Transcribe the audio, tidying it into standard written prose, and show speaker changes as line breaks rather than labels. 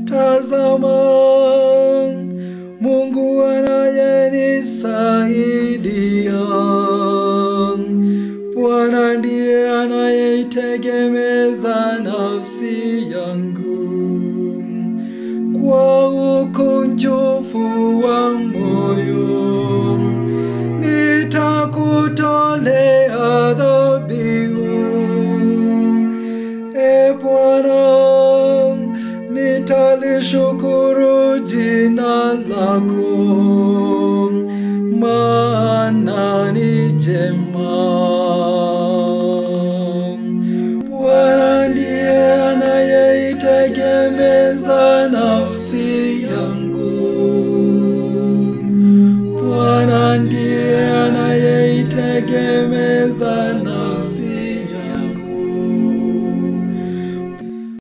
Tazama, Mungu anayenisaidia. Bwana ndiye anayeitegemeza nafsi yangu. Kwa ukunjufu wa moyo nitakutolea dhabihu. E Bwana, nitalishukuru jina lako, maana ni jema. Bwana ndiye anayeitegemeza nafsi